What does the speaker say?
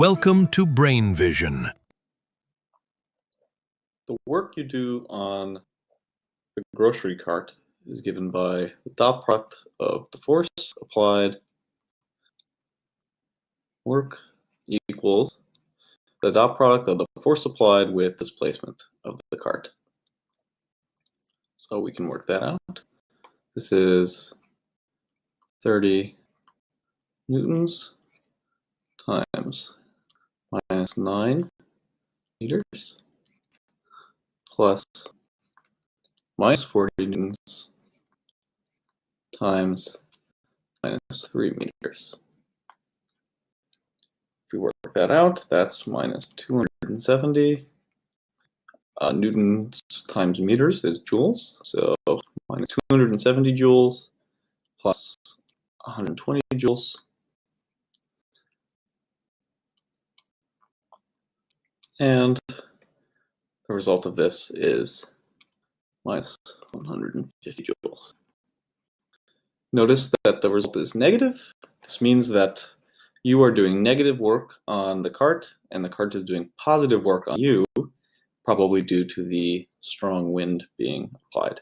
Welcome to Brain Vision. The work you do on the grocery cart is given by the dot product of the force applied work equals the dot product of the force applied with displacement of the cart. So we can work that out. This is 30 newtons times minus 9 meters plus minus 40 newtons times minus 3 meters. If we work that out, that's minus 270. Newtons times meters is joules, so minus 270 joules plus 120 joules. And the result of this is minus 150 joules. Notice that the result is negative. This means that you are doing negative work on the cart, and the cart is doing positive work on you, probably due to the strong wind being applied.